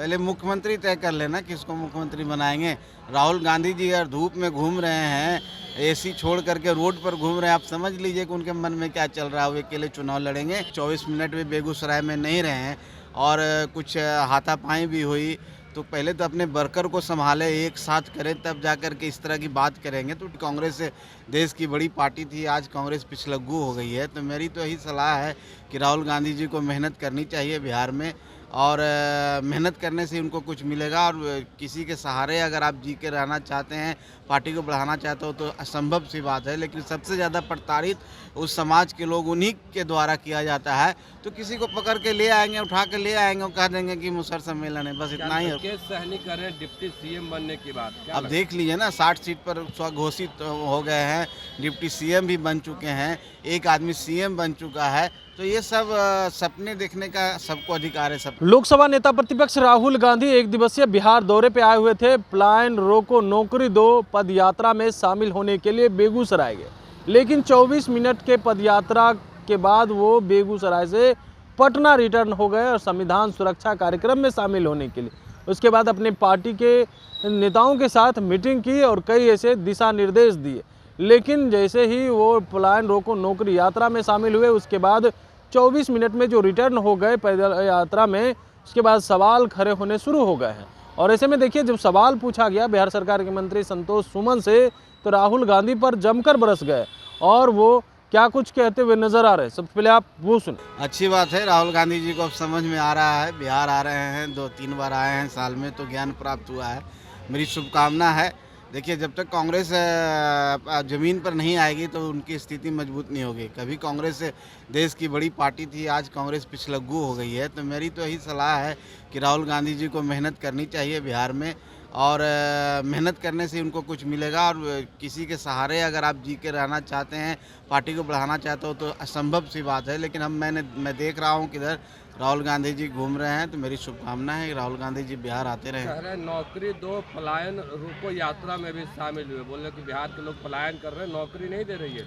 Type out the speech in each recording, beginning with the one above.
पहले मुख्यमंत्री तय कर लेना किसको मुख्यमंत्री बनाएंगे। राहुल गांधी जी अगर धूप में घूम रहे हैं, एसी छोड़ करके रोड पर घूम रहे हैं, आप समझ लीजिए कि उनके मन में क्या चल रहा है। वे अकेले चुनाव लड़ेंगे। 24 मिनट में बेगूसराय में नहीं रहे हैं और कुछ हाथापाई भी हुई, तो पहले तो अपने वर्कर को संभाले, एक साथ करें, तब जाकर के इस तरह की बात करेंगे। तो कांग्रेस देश की बड़ी पार्टी थी, आज कांग्रेस पिछलग्गू हो गई है। तो मेरी तो यही सलाह है कि राहुल गांधी जी को मेहनत करनी चाहिए बिहार में, और मेहनत करने से उनको कुछ मिलेगा। और किसी के सहारे अगर आप जी के रहना चाहते हैं, पार्टी को बढ़ाना चाहते हो, तो असंभव सी बात है। लेकिन सबसे ज़्यादा प्रताड़ित उस समाज के लोग उन्हीं के द्वारा किया जाता है। तो किसी को पकड़ के ले आएंगे, उठा के ले आएंगे और कह देंगे कि मुसहर सम्मेलन है, बस इतना ही है। मुकेश सहनी कर रहे हैं डिप्टी सीएम बनने की बात, क्या अब देख लीजिए ना, 60 सीट पर स्वघोषित हो गए हैं, डिप्टी सीएम भी बन चुके हैं, एक आदमी सीएम बन चुका है। तो ये सब सपने देखने का सबको अधिकार है। सब लोकसभा नेता प्रतिपक्ष राहुल गांधी एक दिवसीय बिहार दौरे पे आए हुए थे। पलायन रोको नौकरी दो पद यात्रा में शामिल होने के लिए बेगूसराय गए, लेकिन 24 मिनट के पद यात्रा के बाद वो बेगूसराय से पटना रिटर्न हो गए और संविधान सुरक्षा कार्यक्रम में शामिल होने के लिए। उसके बाद अपने पार्टी के नेताओं के साथ मीटिंग की और कई ऐसे दिशा निर्देश दिए। लेकिन जैसे ही वो पलायन रोको नौकरी यात्रा में शामिल हुए, उसके बाद 24 मिनट में जो रिटर्न हो गए पैदल यात्रा में, उसके बाद सवाल खड़े होने शुरू हो गए हैं। और ऐसे में देखिए, जब सवाल पूछा गया बिहार सरकार के मंत्री संतोष सुमन से, तो राहुल गांधी पर जमकर बरस गए और वो क्या कुछ कहते हुए नजर आ रहे हैं। सबसे पहले आप वो सुन। अच्छी बात है, राहुल गांधी जी को अब समझ में आ रहा है। बिहार आ रहे हैं, 2-3 बार आए हैं साल में, तो ज्ञान प्राप्त हुआ है। मेरी शुभकामना है। देखिए, जब तक कांग्रेस ज़मीन पर नहीं आएगी तो उनकी स्थिति मजबूत नहीं होगी। कभी कांग्रेस देश की बड़ी पार्टी थी, आज कांग्रेस पिछलग्गू हो गई है। तो मेरी तो यही सलाह है कि राहुल गांधी जी को मेहनत करनी चाहिए बिहार में, और मेहनत करने से उनको कुछ मिलेगा। और किसी के सहारे अगर आप जी के रहना चाहते हैं, पार्टी को बढ़ाना चाहते हो, तो असंभव सी बात है। लेकिन मैं देख रहा हूँ किधर राहुल गांधी जी घूम रहे हैं। तो मेरी शुभकामना है कि राहुल गांधी जी बिहार आते रहे। कह रहे हैं नौकरी दो पलायन रोको यात्रा में भी शामिल हुए, बोल रहे कि बिहार के लोग पलायन कर रहे हैं, नौकरी नहीं दे रही है।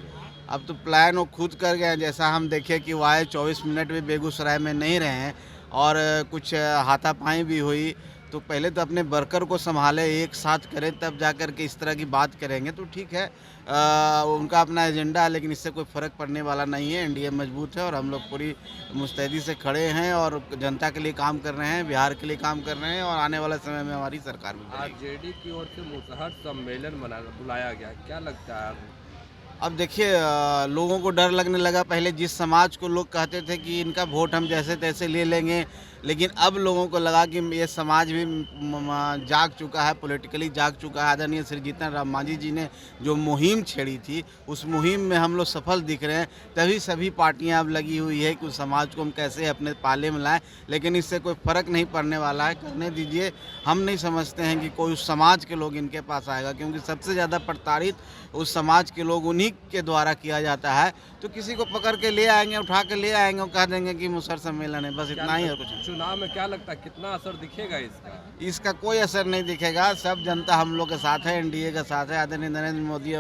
अब तो प्लान वो खुद कर गए हैं। जैसा हम देखे कि वो आए, 24 मिनट में बेगूसराय में नहीं रहे हैं और कुछ हाथापाई भी हुई, तो पहले तो अपने वर्कर को संभाले, एक साथ करें, तब जाकर के इस तरह की बात करेंगे। तो ठीक है, उनका अपना एजेंडा है, लेकिन इससे कोई फ़र्क पड़ने वाला नहीं है। एनडीए मजबूत है और हम लोग पूरी मुस्तैदी से खड़े हैं और जनता के लिए काम कर रहे हैं, बिहार के लिए काम कर रहे हैं, और आने वाले समय में हमारी सरकार भी बनेगी। आरजेडी की ओर से मुसहर सम्मेलन बुलाया गया, क्या लगता है आपको? अब देखिए, लोगों को डर लगने लगा। पहले जिस समाज को लोग कहते थे कि इनका वोट हम जैसे तैसे ले लेंगे, लेकिन अब लोगों को लगा कि ये समाज भी जाग चुका है, पॉलिटिकली जाग चुका है। आदरणीय श्री जीतन राम मांझी जी ने जो मुहिम छेड़ी थी, उस मुहिम में हम लोग सफल दिख रहे हैं। तभी सभी पार्टियां अब लगी हुई है कि उस समाज को हम कैसे अपने पाले में लाएं। लेकिन इससे कोई फ़र्क नहीं पड़ने वाला है, करने दीजिए। हम नहीं समझते हैं कि कोई उस समाज के लोग इनके पास आएगा, क्योंकि सबसे ज़्यादा प्रताड़ित उस समाज के लोग उन्हीं के द्वारा किया जाता है। तो किसी को पकड़ के ले आएंगे, उठा के ले आएंगे और कह देंगे कि मुसहर सम्मेलन है, बस इतना ही है। कुछ चुनाव में क्या लगता है कितना असर दिखेगा इसका? इसका कोई असर नहीं दिखेगा। सब जनता हम लोग के साथ है, एनडीए के साथ है, आदरणीय नरेंद्र मोदी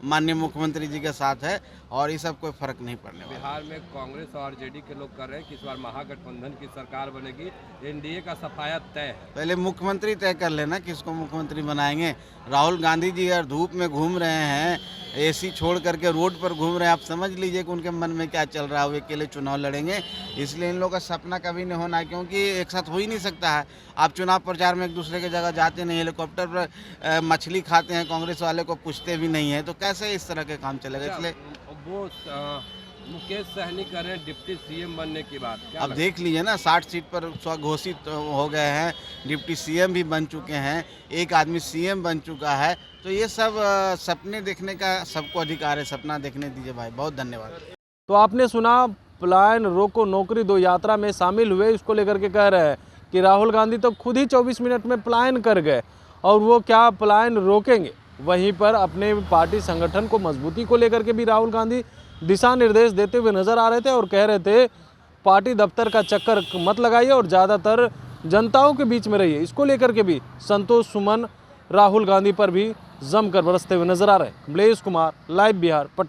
माननीय मुख्यमंत्री जी के साथ है, और ये सब कोई फर्क नहीं पड़ने वाला। बिहार में कांग्रेस और आरजेडी के लोग कर रहे हैं कि इस बार महागठबंधन की सरकार बनेगी, एनडीए का सफाया तय है। पहले मुख्यमंत्री तय कर लेना किसको मुख्यमंत्री बनाएंगे। राहुल गांधी जी अगर धूप में घूम रहे हैं, एसी छोड़ करके रोड पर घूम रहे हैं, आप समझ लीजिए कि उनके मन में क्या चल रहा है। वे अकेले चुनाव लड़ेंगे। इसलिए इन लोगों का सपना कभी नहीं होना है, क्योंकि एक साथ हो ही नहीं सकता है। आप चुनाव प्रचार में एक दूसरे की जगह जाते नहीं, हेलीकॉप्टर पर मछली खाते हैं, कांग्रेस वाले को पूछते भी नहीं है, तो कैसे इस तरह के काम चलेगा। इसलिए वो मुकेश सहनी कर रहे हैं डिप्टी सीएम बनने की बात, क्या अब देख लीजिए ना, 60 सीट पर स्वघोषित हो गए हैं, डिप्टी सीएम भी बन चुके हैं, एक आदमी सीएम बन चुका है। तो ये सब सपने देखने का सबको अधिकार है। सपना देखने दीजिए भाई। बहुत धन्यवाद। तो आपने सुना, पलायन रोको नौकरी दो यात्रा में शामिल हुए, इसको लेकर के कह रहे हैं कि राहुल गांधी तो खुद ही 24 मिनट में पलायन कर गए और वो क्या पलायन रोकेंगे। वहीं पर अपने पार्टी संगठन को मजबूती को लेकर के भी राहुल गांधी दिशा निर्देश देते हुए नजर आ रहे थे और कह रहे थे पार्टी दफ्तर का चक्कर मत लगाइए और ज़्यादातर जनताओं के बीच में रहिए। इसको लेकर के भी संतोष सुमन राहुल गांधी पर भी जमकर बरसते हुए नजर आ रहे हैं। कमलेश कुमार, लाइव बिहार, पटना।